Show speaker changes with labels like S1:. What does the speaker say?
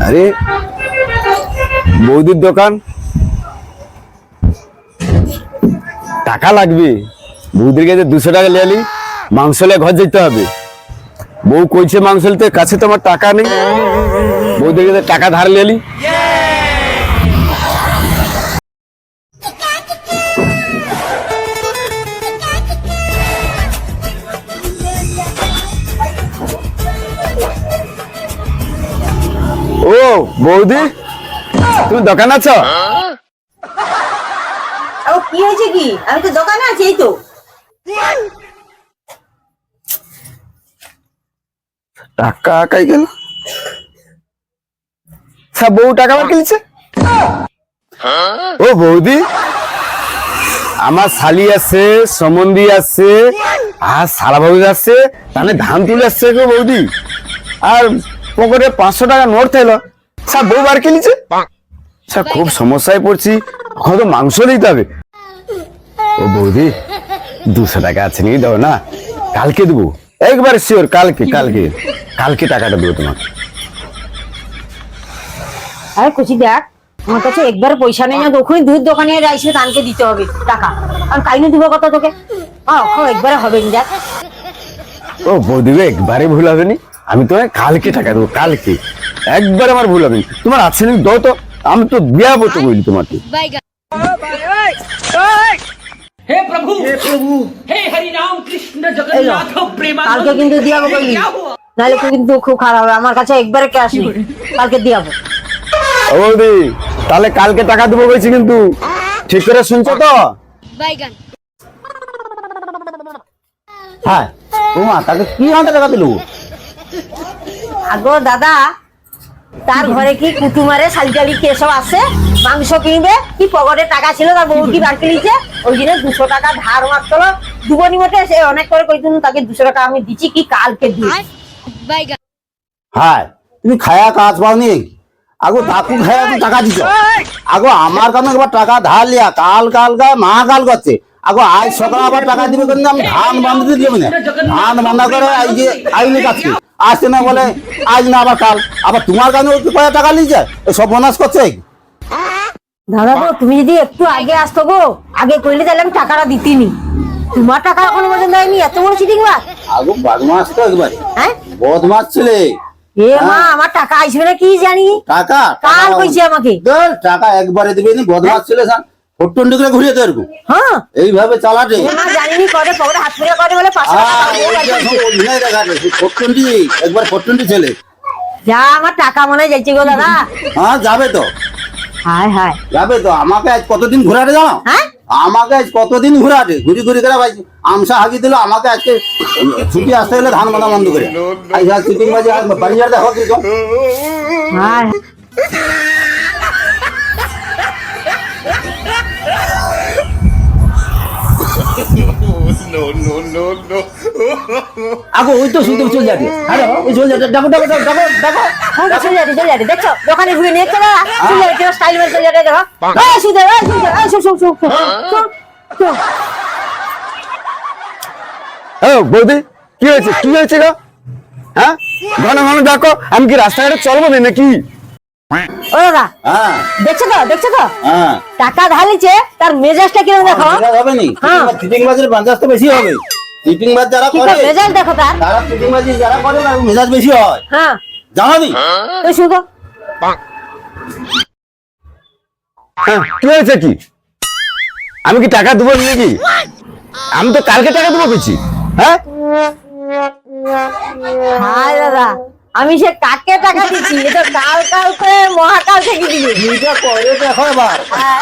S1: আরে বৌদির দোকান, টাকা লাগবে। বৌদির কাছে 200 টাকা লেলি, মাংস লে ঘর যেতে হবে। বউ কইছে মাংস নিতে, কাছে তোমার টাকা নেই। বৌদির কাছে টাকা ধার লেলি। ও বৌদি, তুমি দোকান আছো?
S2: কি হয়েছে কি? আমি তো দোকানে আছি। এই তো
S1: টাকা কাই গেল? সব বউ টাকা বার কিনছে। ও বৌদি, আমার শালি আছে, সমন্ধি আছে, আর সারা বৌদি আছে, তাহলে ধান তুলে আসছে গো বৌদি। আর পকেটে 500 টাকা নোট থাইলো, সব বউ বার কিনছে। স্যার খুব সমস্যায় পড়ছি, হয়তো মাংস দিতে হবে। ও বৌদি, 200 টাকা আছে নিয়ে দাও না, কালকে দেবো একবার শিওর। কালকে কালকে কালকে টাকাটা দেবো তোমাকে।
S2: আরে কুচি দেখ, আমার কাছে একবার পয়সা নেই না, তখনই দুধ দোকানে যাইছে, তানকে দিতে হবে টাকা। আর কাইনে দিব কত তোকে? একবারে হবে না। দেখ
S1: ও বৌদি, একবারে ভুল হবে নি, আমি তোমায় কালকে টাকা দেবো। কালকে একবার আমার ভুল হবে না। তোমার আছে নি দাও তো, আমি তো বিয়াবো তো বলি তোমাকে।
S3: हे प्रभु हे हरि राम कृष्ण जगन्नाथ प्रेमानंद।
S2: কালকে কিন্তু দিয়াবো কইলি, নাহলে কিন্তু খুব খারাপ হবে। আমার কাছে একবারে ক্যাশ নেই, কালকে দিয়াবো।
S1: ও বৌদি, তাহলে কালকে টাকা দেবো বলছি, কিন্তু ঠিক করে শুনছো তো? হ্যাঁ তোমার তাকে কি হাতে টাকা দিল?
S2: আগো দাদা, তার ঘরে কি কুটুমারে শালিটালি কে সব আছে, মাংস কিনবে, কি পকেটে টাকা ছিল, তার বউ কি বার কিনেছে। ওই দিনে 200 টাকা ধার মারতো, দুবনি মতে সে অনেক করে কইতুন, তাকে 200 টাকা আমি দিচ্ছি, কি কালকে দিই।
S4: হ্যাঁ, তুমি খায়া কাজ পাওনি, আগো তাকু খায়া তুমি টাকা দিছ। আগো আমার কাছে একবার টাকা ধার লিয়া, কাল কাল গায়ে মা কাল করছে। আগো আজ সকালে আবার টাকা দিবে, কিন্তু আমি ধান বাঁধতে দিবি না। ধান বাঁধা করে আইনি কাছে আসছে না বলে, আজ না আবার কাল। আবার তোমার কাছে কয়া টাকা লিয়েছে, সব বোনাস করছে।
S2: দাদা গো, তুমি যদি একটু আগে আসতো গো, আগে কইলে তাহলে আমি টাকাটা দিতিনি। তোমার টাকা এখনো পর্যন্ত দেয়নি, এত বড় চিটিং বাস।
S4: আগো বদমাস তো একবারে,
S2: হ্যাঁ
S4: বদমাস ছেলে।
S2: এ মা, আমার টাকা আসবে না কি জানি,
S4: টাকা
S2: কাল কইছে আমাকে।
S4: টাকা একবারে দিবে নি, বদমাস ছেলে। ফট্টন ঢুকলে ঘুরিয়ে তো এরকম
S2: হ্যাঁ
S4: এইভাবে চালাটে।
S2: এ মা, জানিনি করে পকেটে হাত পুরে করে বলে 500 টাকা দিয়ে বাড়ি
S4: ফট্টনটি একবার ফট্টনটি ছেলে।
S2: যা, আমার টাকা মনে হয় যাইছে গো দাদা।
S4: হ্যাঁ যাবে তো,
S2: হায় হায়।
S4: যাবে তো। আমাকে আজ কতদিন ঘোরাটে জানো?
S2: হ্যাঁ
S4: আমাকে আজ কতদিন ঘোরাটে, ঘুরি ঘুরি করে ভাই আমসা হাগি দিল। আমাকে আজকে ছুটি আসতে হলে ধান বাঁধা বন্ধ করে আজ চিটিং বাজি বাড়ি যাতে হোক।
S2: হায়।
S4: আগো ওই তো শুনতে চলে যাবে। হ্যালো, ওই চলে যাবে, ডাকো ডাকো ডাকো ডাকো।
S2: হ্যাঁ চলে যাবে দেখছো, দোকানে ঘুরে নিয়ে চলে চলে যাবে, স্টাইল মেরে চলে যাবে। দেখো এই সুদে, এই সুদে, এই শো।
S1: ও বৌদি, কি হয়েছে? কি হয়েছে গো? হ্যাঁ, ঘন ঘন ডাকো, আমি কি রাস্তাঘাটে চলবো না নাকি?
S2: ও দাদা,
S4: হ্যাঁ
S2: দেখছো তো
S4: হ্যাঁ,
S2: টাকা ঢালিছে, তার মেজাজটা কিরকম দেখো।
S4: হবে নি। চিটিং বাজির বাজার তো বেশি হবে। চিটিং বাজ যারা
S2: কি
S4: করে,
S2: মেজাজ দেখো তার।
S4: তারা চিটিং বাজি যারা করে তার মেজাজ বেশি হয়,
S2: হ্যাঁ
S4: জানো নি?
S2: তো শুধু
S1: হ্যাঁ, কি হয়েছে কি? আমি কি টাকা দেবো নাকি? আমি তো কালকে টাকা দেবো বলছি। হ্যাঁ
S2: হায় দাদা, আমি সে কাকে টাকা দিচ্ছি, এটা কাল কাল করে মহাকাল থেকে দিবি।
S4: এইটা করে দেখো এবার।
S2: হ্যাঁ